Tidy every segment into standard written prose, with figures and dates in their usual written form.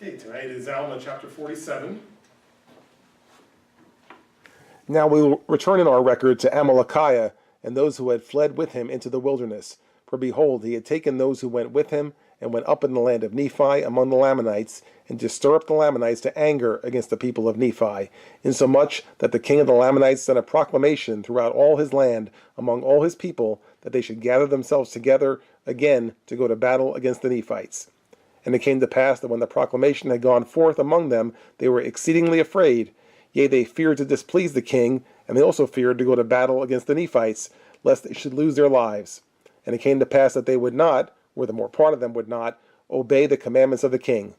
Okay, tonight is Alma chapter 47. Now we will return in our record to Amalickiah and those who had fled with him into the wilderness. For behold, he had taken those who went with him, and went up in the land of Nephi among the Lamanites, and to stir up the Lamanites to anger against the people of Nephi, insomuch that the king of the Lamanites sent a proclamation throughout all his land among all his people, that they should gather themselves together again to go to battle against the Nephites. And it came to pass that when the proclamation had gone forth among them, they were exceedingly afraid. Yea, they feared to displease the king, and they also feared to go to battle against the Nephites, lest they should lose their lives. And it came to pass that they would not, or the more part of them would not, obey the commandments of the king.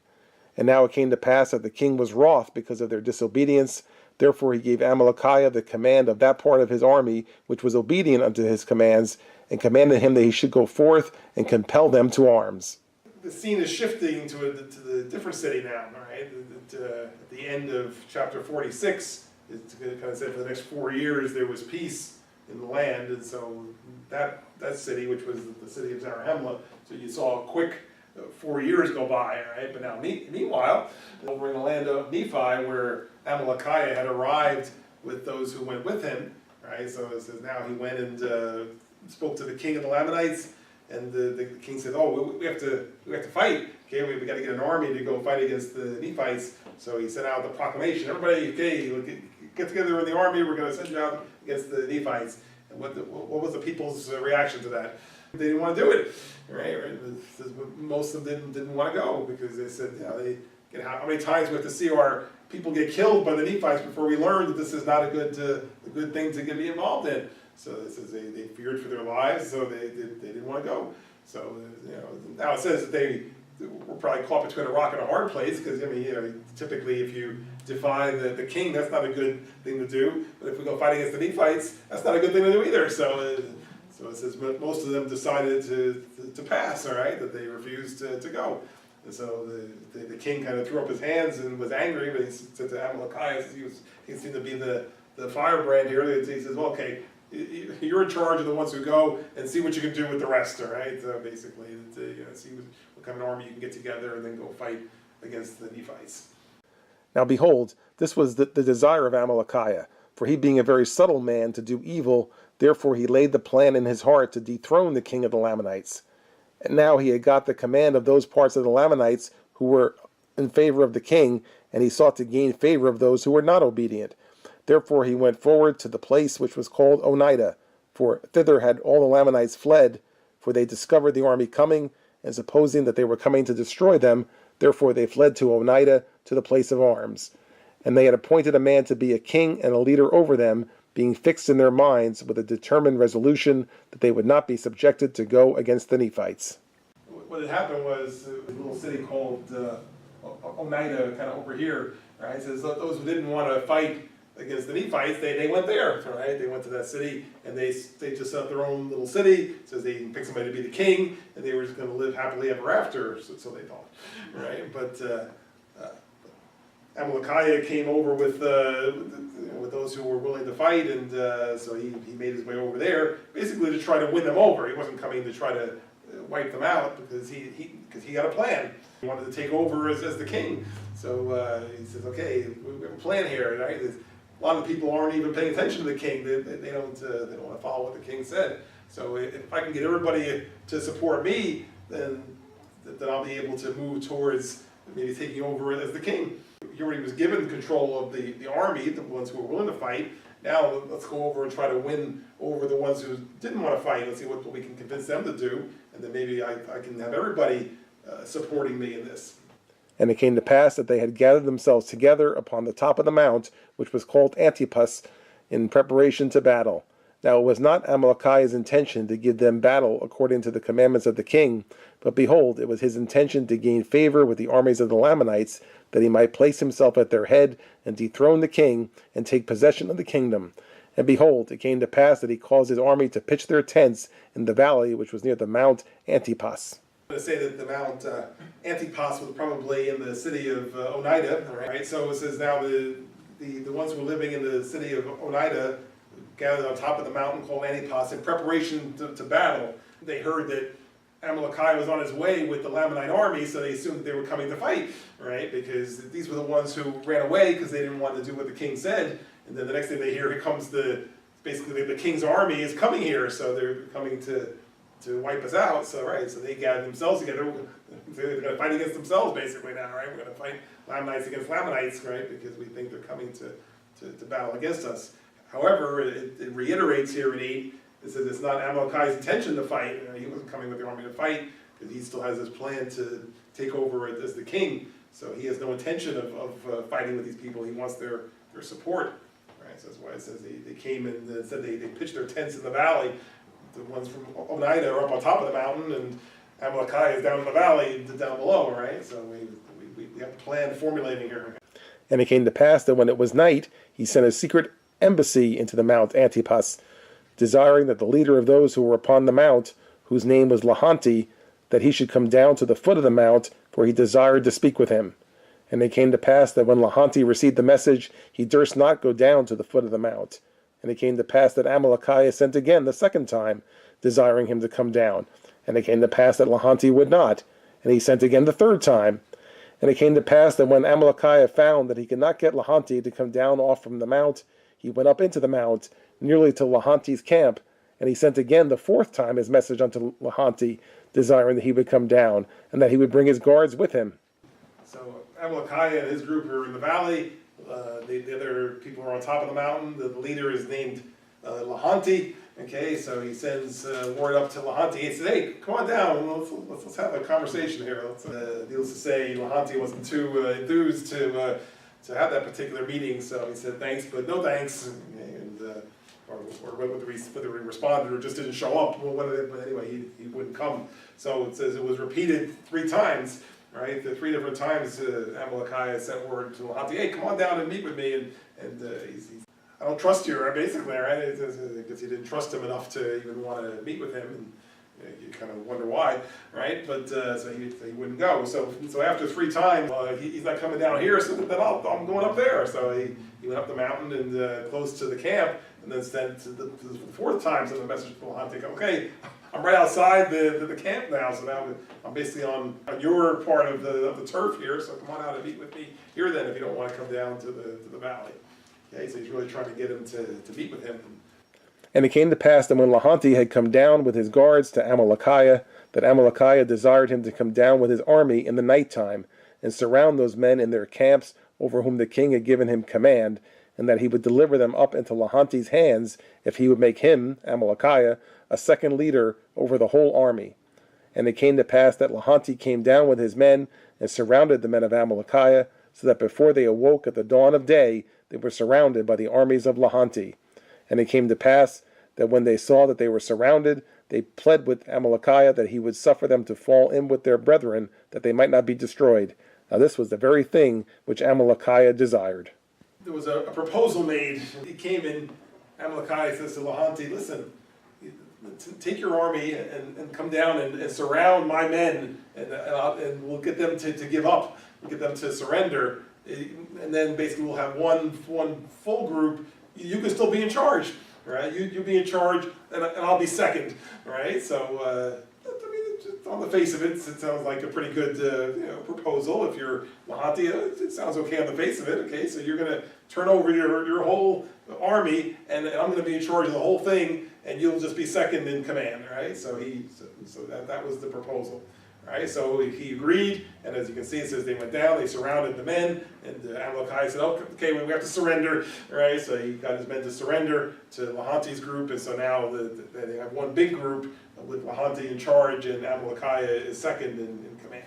And now it came to pass that the king was wroth because of their disobedience. Therefore he gave Amalickiah the command of that part of his army which was obedient unto his commands, and commanded him that he should go forth and compel them to arms. The scene is shifting to the different city now, right? At the end of chapter 46, it's kind of said for the next 4 years there was peace in the land, and so that city, which was the city of Zarahemla, so you saw a quick 4 years go by, right? But now, meanwhile, over in the land of Nephi, where Amalickiah had arrived with those who went with him, right? So it says now he went and spoke to the king of the Lamanites. And the king said, "Oh, we have to fight. Okay, we got to get an army to go fight against the Nephites." So he sent out the proclamation: "Everybody, okay, get together in the army. We're going to send you out against the Nephites." And what was the people's reaction to that? They didn't want to do it, right? Most of them didn't want to go because they said, "How many times we have to see our people get killed by the Nephites before we learn that this is not a good thing to be involved in?" So it says they feared for their lives, so they didn't want to go. So now it says that they were probably caught between a rock and a hard place, because typically if you defy the king, that's not a good thing to do. But if we go fight against the Nephites, that's not a good thing to do either. So it says most of them decided to pass. All right, that they refused to go. And so the king kind of threw up his hands and was angry, but he said to Amalickiah, he seemed to be the firebrand here. He says, "Well, okay, you're in charge of the ones who go, and see what you can do with the rest." All right, basically, see what kind of army you can get together, and then go fight against the Nephites. Now behold, this was the desire of Amalickiah, for he being a very subtle man to do evil, therefore he laid the plan in his heart to dethrone the king of the Lamanites. And now he had got the command of those parts of the Lamanites who were in favor of the king, and he sought to gain favor of those who were not obedient. Therefore he went forward to the place which was called Onidah, for thither had all the Lamanites fled, for they discovered the army coming, and supposing that they were coming to destroy them, therefore they fled to Onidah, to the place of arms. And they had appointed a man to be a king and a leader over them, being fixed in their minds with a determined resolution that they would not be subjected to go against the Nephites. What had happened was a little city called Onidah, kind of over here, right? It says those who didn't want to fight against the Nephites, they went there, right? They went to that city, and they just set up their own little city. It says they picked somebody to be the king, and they were just going to live happily ever after, so they thought, right? But Amalickiah came over with those who were willing to fight, and so he made his way over there, basically to try to win them over. He wasn't coming to try to wipe them out, because he got a plan. He wanted to take over as the king. So he says, "Okay, we have a plan here, right?" A lot of people aren't even paying attention to the king. They don't want to follow what the king said. So if I can get everybody to support me, then I'll be able to move towards maybe taking over as the king. He already was given control of the army, the ones who were willing to fight. Now let's go over and try to win over the ones who didn't want to fight. Let's see what we can convince them to do, and then maybe I can have everybody supporting me in this. And it came to pass that they had gathered themselves together upon the top of the mount, which was called Antipas, in preparation to battle. Now it was not Amalickiah's intention to give them battle according to the commandments of the king, but behold, it was his intention to gain favor with the armies of the Lamanites, that he might place himself at their head, and dethrone the king, and take possession of the kingdom. And behold, it came to pass that he caused his army to pitch their tents in the valley which was near the Mount Antipas. I'm going to say that the Mount Antipas was probably in the city of Onidah, right? So it says now the ones who were living in the city of Onidah gathered on top of the mountain called Antipas in preparation to battle. They heard that Amalickiah was on his way with the Lamanite army, so they assumed that they were coming to fight, right? Because these were the ones who ran away because they didn't want to do what the king said. And then the next thing they hear, here comes basically the king's army is coming here, so they're coming to wipe us out. So right, so they gathered themselves together. They're going to fight against themselves basically now, right? We're going to fight Lamanites against Lamanites, right? Because we think they're coming to battle against us. However, it reiterates here in 8. It says it's not Amalickiah's intention to fight. He wasn't coming with the army to fight, because he still has his plan to take over as the king. So he has no intention of fighting with these people. He wants their support. Right? So that's why it says they came and said they pitched their tents in the valley. The ones from Oneida are up on top of the mountain, and Amalickiah is down in the valley, down below. Right? So we have a plan formulating here. And it came to pass that when it was night, he sent a secret embassy into the Mount Antipas, desiring that the leader of those who were upon the mount, whose name was Lahanti, that he should come down to the foot of the mount, for he desired to speak with him. And it came to pass that when Lahanti received the message, he durst not go down to the foot of the mount. And it came to pass that Amalickiah sent again the second time, desiring him to come down. And it came to pass that Lahanti would not, and he sent again the third time. And it came to pass that when Amalickiah found that he could not get Lahanti to come down off from the mount, he went up into the mount, nearly to Lahanti's camp, and he sent again the fourth time his message unto Lahanti, desiring that he would come down, and that he would bring his guards with him. So Amalickiah and his group are in the valley. The other people are on top of the mountain. The leader is named Lahanti. Okay, so he sends word up to Lahanti. He says, "Hey, come on down. Let's have a conversation here." Needless to say, Lahanti wasn't too enthused to have that particular meeting. So he said, "Thanks, but no thanks." Or whether he responded or just didn't show up. Well, but anyway, he wouldn't come. So it says it was repeated 3 times, right? The 3 different times Amalickiah sent word to Lahanti, "Hey, come on down and meet with me." And he's I don't trust you, right? Basically, right? Because he didn't trust him enough to even want to meet with him. And you kind of wonder why, right? But so he wouldn't go. So after 3 times, he's not coming down here, so then I'm going up there. So he went up the mountain and close to the camp, and then sent the 4th time sent a message to Lahanti, "Okay, I'm right outside the camp now, so now I'm basically on your part of the turf here, so come on out and meet with me here then if you don't want to come down to the valley." Okay, so he's really trying to get him to meet with him. And it came to pass that when Lahanti had come down with his guards to Amalickiah, that Amalickiah desired him to come down with his army in the night time, and surround those men in their camps over whom the king had given him command, and that he would deliver them up into Lahanti's hands, if he would make him, Amalickiah, a second leader over the whole army. And it came to pass that Lahanti came down with his men, and surrounded the men of Amalickiah, so that before they awoke at the dawn of day, they were surrounded by the armies of Lahanti. And it came to pass that when they saw that they were surrounded, they pled with Amalickiah that he would suffer them to fall in with their brethren, that they might not be destroyed. Now this was the very thing which Amalickiah desired. There was a proposal made. He came in, Amalickiah says to Lahanti, "Listen, take your army and come down and surround my men, and we'll get them to give up. We'll get them to surrender. And then basically we'll have one full group. You can still be in charge, right? You be in charge, and I'll be second, right?" So I mean, just on the face of it, it sounds like a pretty good proposal. If you're Lahanti, it sounds okay on the face of it. Okay, so you're going to turn over your whole army, and I'm going to be in charge of the whole thing, and you'll just be second in command, right? So that was the proposal. Right, so he agreed, and as you can see, it says they went down, they surrounded the men, and Amalickiah said, "Okay, we have to surrender." Right, so he got his men to surrender to Lahanti's group, and so now they have one big group with Lahanti in charge, and Amalickiah is second in command.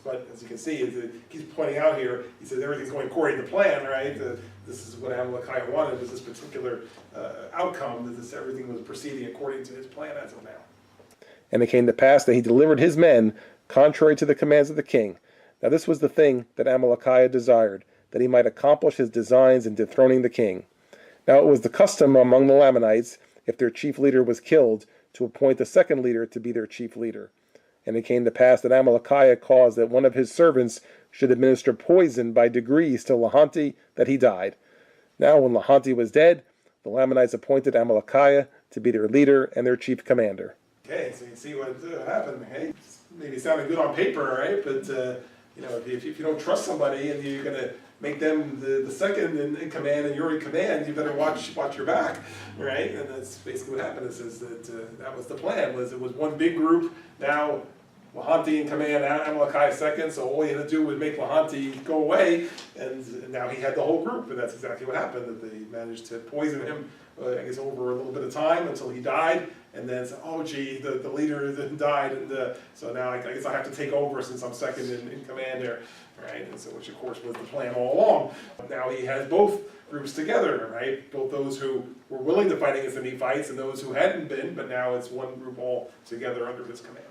But as you can see, it keeps pointing out here, he says everything's going according to plan, right? This is what Amalickiah wanted, was this particular outcome, that everything was proceeding according to his plan as of now. And it came to pass that he delivered his men, contrary to the commands of the king. Now this was the thing that Amalickiah desired, that he might accomplish his designs in dethroning the king. Now it was the custom among the Lamanites, if their chief leader was killed, to appoint a second leader to be their chief leader. And it came to pass that Amalickiah caused that one of his servants should administer poison by degrees to Lahanti, that he died. Now when Lahanti was dead, the Lamanites appointed Amalickiah to be their leader and their chief commander. Okay, so you see what happened, hey? Maybe sounded good on paper, right? But, you know, if you don't trust somebody and you're going to make them the second in command and you're in command, you better watch your back, right? And that's basically what happened. Is that that was the plan. It was one big group. Now Lahanti in command, Amalekite second. So all you had to do was make Lahanti go away, and now he had the whole group. And that's exactly what happened. That they managed to poison him, I guess, over a little bit of time until he died. And then said, oh gee, the leader died, and so now I guess I have to take over since I'm second in command there, right? And so, which of course was the plan all along. Now he has both groups together, right? Both those who were willing to fight against the Nephites and those who hadn't been, but now it's one group all together under his command.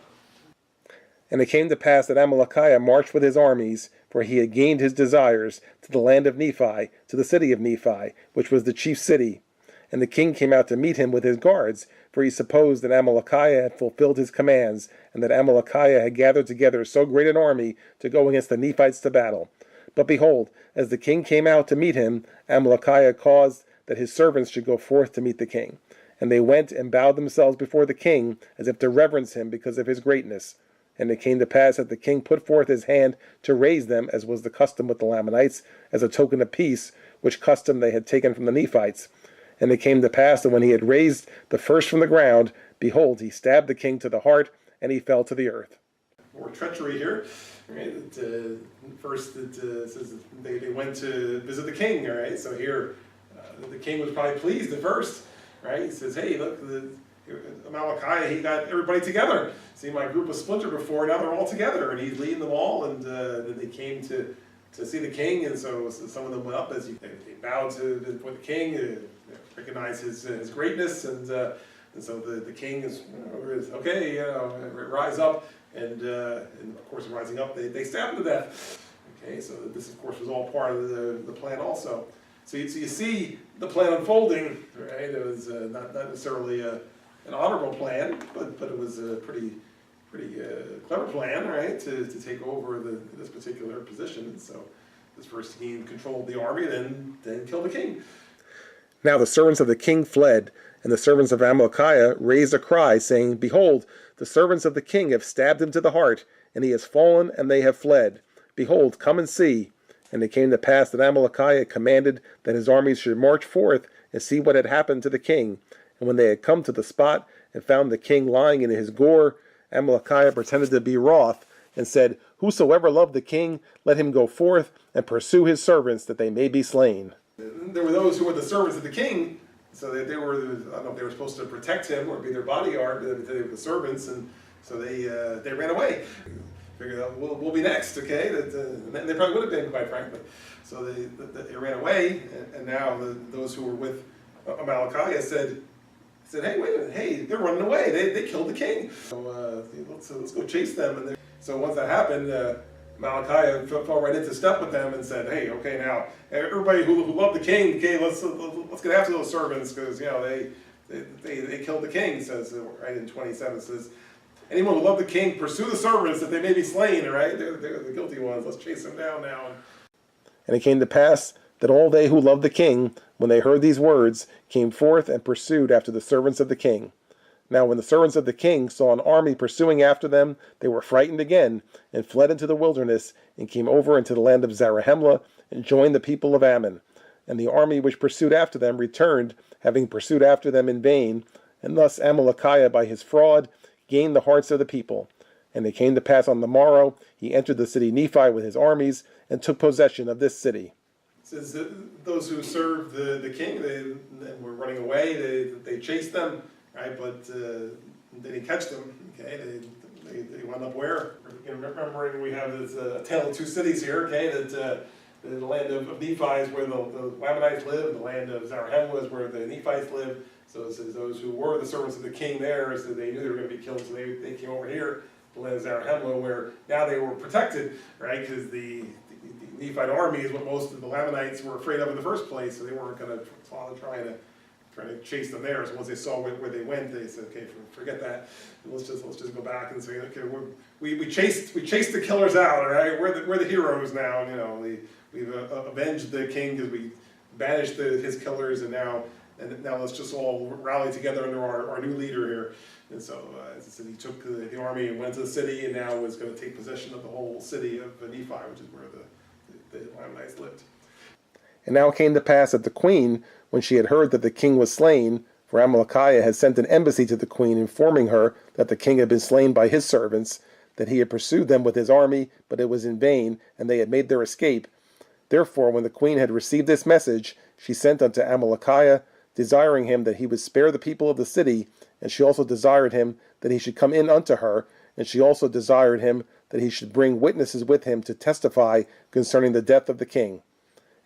And it came to pass that Amalickiah marched with his armies, for he had gained his desires, to the land of Nephi, to the city of Nephi, which was the chief city. And the king came out to meet him with his guards, for he supposed that Amalickiah had fulfilled his commands, and that Amalickiah had gathered together so great an army to go against the Nephites to battle. But behold, as the king came out to meet him, Amalickiah caused that his servants should go forth to meet the king. And they went and bowed themselves before the king, as if to reverence him because of his greatness. And it came to pass that the king put forth his hand to raise them, as was the custom with the Lamanites, as a token of peace, which custom they had taken from the Nephites. And it came to pass that when he had raised the first from the ground, behold, he stabbed the king to the heart, and he fell to the earth. More treachery here. Right? First, it says they went to visit the king. All right, so here the king was probably pleased at first. Right? He says, "Hey, look, Amalickiah, he got everybody together. See, my group was splintered before. Now they're all together, and he's leading them all." And then they came to see the king, and so some of them went up as they bowed before the king. Recognize his greatness, and so the king is okay, rise up, and of course rising up, they stab him to death. Okay, so this of course was all part of the plan also. So you see the plan unfolding, right? It was not necessarily an honorable plan, but it was a pretty clever plan, right? To take over this particular position. And so this first king controlled the army, then killed the king. Now the servants of the king fled, and the servants of Amalickiah raised a cry, saying, Behold, the servants of the king have stabbed him to the heart, and he has fallen, and they have fled. Behold, come and see. And it came to pass that Amalickiah commanded that his armies should march forth and see what had happened to the king. And when they had come to the spot and found the king lying in his gore, Amalickiah pretended to be wroth, and said, Whosoever loved the king, let him go forth and pursue his servants, that they may be slain. There were those who were the servants of the king, so they were, I don't know if they were supposed to protect him or be their bodyguard, but they were the servants, and so they ran away. Figured out, we'll be next, okay? And they probably would have been, quite frankly. So they ran away, and now those who were with Amalickiah said, hey, wait a minute, hey, they're running away. They killed the king. So let's go chase them. And so once that happened, Amalickiah fell right into step with them and said, hey, okay, now everybody who loved the king, okay, let's get after those servants, because they killed the king. Says right in 27 says, anyone who loved the king, pursue the servants that they may be slain. Right, they're the guilty ones. Let's chase them down now. And it came to pass that all they who loved the king, when they heard these words, came forth and pursued after the servants of the king. Now when the servants of the king saw an army pursuing after them, they were frightened again, and fled into the wilderness, and came over into the land of Zarahemla, and joined the people of Ammon. And the army which pursued after them returned, having pursued after them in vain, and thus Amalickiah by his fraud gained the hearts of the people. And it came to pass on the morrow, he entered the city Nephi with his armies, and took possession of this city. It says that those who served the king, they were running away, they chased them. Right, but they didn't catch them. Okay, they wound up where? Remembering we have this tale of two cities here. Okay, that the land of Nephi is where the Lamanites live. The land of Zarahemla is where the Nephites live. So it says those who were the servants of the king there, so they knew they were going to be killed. So they came over here, the land of Zarahemla, where now they were protected, right? Because the Nephite army is what most of the Lamanites were afraid of in the first place. So they weren't going to trying to chase them there. So once they saw where they went, they said, okay, forget that. Let's just go back and say, okay, we chased the killers out. All right, we're the heroes now. You know, we've avenged the king because we banished his killers, and now let's just all rally together under our new leader here. And so, as I said, he took the army and went to the city, and now was going to take possession of the whole city of Nephi, which is where the Lamanites lived. And now it came to pass that the queen, when she had heard that the king was slain, for Amalickiah had sent an embassy to the queen, informing her that the king had been slain by his servants, that he had pursued them with his army, but it was in vain, and they had made their escape. Therefore, when the queen had received this message, she sent unto Amalickiah, desiring him that he would spare the people of the city, and she also desired him that he should come in unto her, and she also desired him that he should bring witnesses with him to testify concerning the death of the king.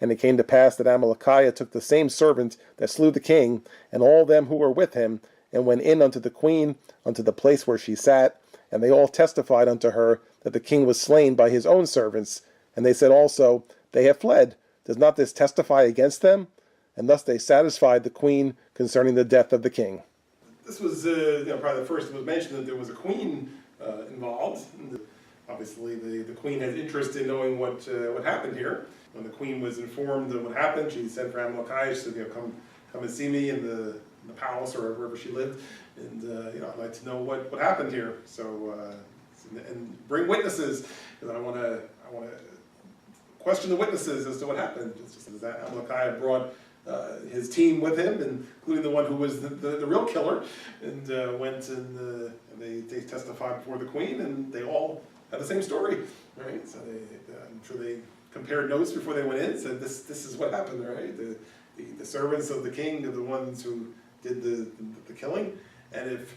And it came to pass that Amalickiah took the same servant that slew the king, and all them who were with him, and went in unto the queen, unto the place where she sat, and they all testified unto her that the king was slain by his own servants. And they said also, They have fled. Does not this testify against them? And thus they satisfied the queen concerning the death of the king. This was probably the first that was mentioned that there was a queen involved. And obviously, the queen has interest in knowing what happened here. When the queen was informed of what happened, she sent for Amalickiah. She said, come and see me in the palace or wherever she lived, and I'd like to know what happened here. So and bring witnesses, because I want to question the witnesses as to what happened. Just as that Amalickiah brought his team with him, including the one who was the real killer, and went and they testified before the queen, and they all had the same story, right? So I'm sure they compared notes before they went in, said this is what happened, right? The servants of the king are the ones who did the killing, and if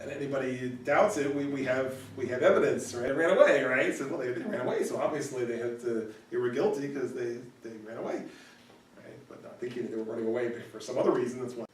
anybody doubts it, we have evidence, right? They ran away, right? So well, they ran away, so obviously they were guilty because they ran away, right? But not thinking that they were running away for some other reason. That's why.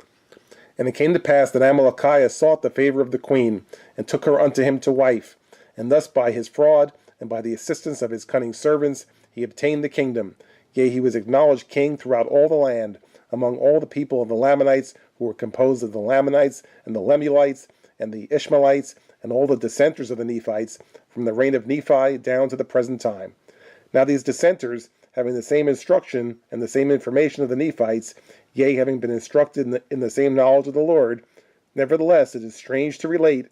And it came to pass that Amalickiah sought the favor of the queen, and took her unto him to wife, and thus by his fraud and by the assistance of his cunning servants he obtained the kingdom. Yea, he was acknowledged king throughout all the land, among all the people of the Lamanites, who were composed of the Lamanites and the Lemuelites and the Ishmaelites and all the dissenters of the Nephites, from the reign of Nephi down to the present time. Now these dissenters, having the same instruction and the same information of the Nephites, yea, having been instructed in the same knowledge of the Lord, nevertheless it is strange to relate,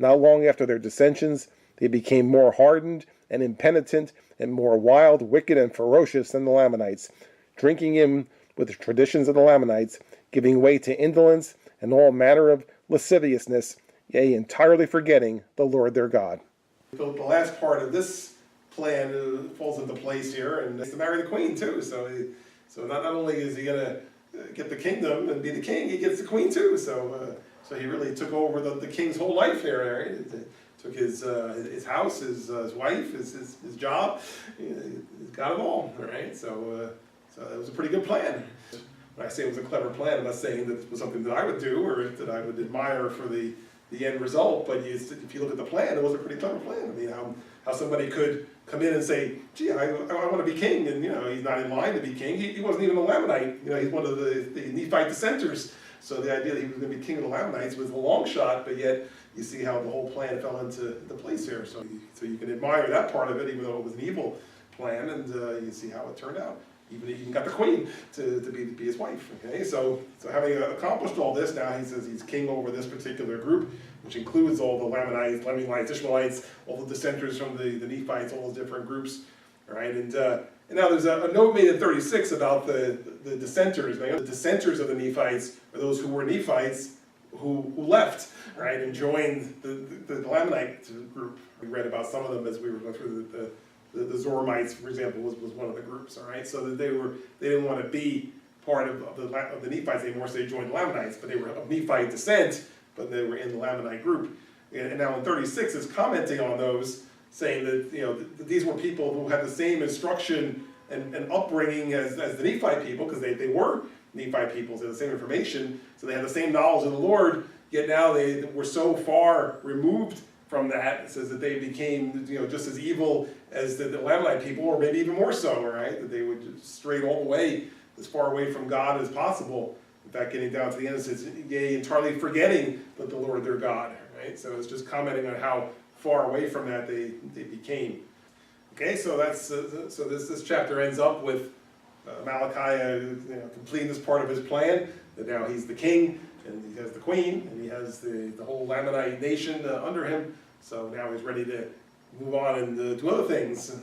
not long after their dissensions, they became more hardened and impenitent, and more wild, wicked, and ferocious than the Lamanites, drinking in with the traditions of the Lamanites, giving way to indolence and all manner of lasciviousness, yea, entirely forgetting the Lord their God. The last part of this plan falls into place here, and he's to marry the queen too. So not only is he going to get the kingdom and be the king, he gets the queen too. So he really took over the king's whole life here, right? Took his house, his wife, his job. He's got it all, right? So it was a pretty good plan. When I say it was a clever plan, I'm not saying that it was something that I would do or that I would admire for the end result. But if you look at the plan, it was a pretty clever plan. I mean, how somebody could come in and say, "Gee, I want to be king," and he's not in line to be king. He wasn't even a Lamanite. He's one of the Nephite dissenters. So the idea that he was going to be king of the Lamanites was a long shot, but yet you see how the whole plan fell into the place here. So you can admire that part of it, even though it was an evil plan, and you see how it turned out. Even got the queen to be his wife. Okay, so having accomplished all this, now he says he's king over this particular group, which includes all the Lamanites, Lemuelites, Ishmaelites, all the dissenters from the Nephites, all those different groups. All right, and now there's a note made in 36 about the dissenters. Now, the dissenters of the Nephites are those who were Nephites who left, right, and joined the Lamanite group. We read about some of them as we were going through the Zoramites, for example, was one of the groups. All right, so that they didn't want to be part of the Nephites anymore, so they joined the Lamanites, but they were of Nephite descent, but they were in the Lamanite group. And now in 36 is commenting on those, saying that that these were people who had the same instruction and upbringing as the Nephite people, because they were Nephite peoples, they had the same information, so they had the same knowledge of the Lord, yet now they were so far removed from that. It says that they became just as evil as the Lamanite people, or maybe even more so, right? That they would just stray all the way, as far away from God as possible. In fact, getting down to the end, it says, yea, entirely forgetting that the Lord their God, right? So it's just commenting on how far away from that they became. Okay, so that's so this chapter ends up with Malachi completing this part of his plan, that now he's the king, and he has the queen, and he has the whole Lamanite nation under him. So now he's ready to move on and do other things.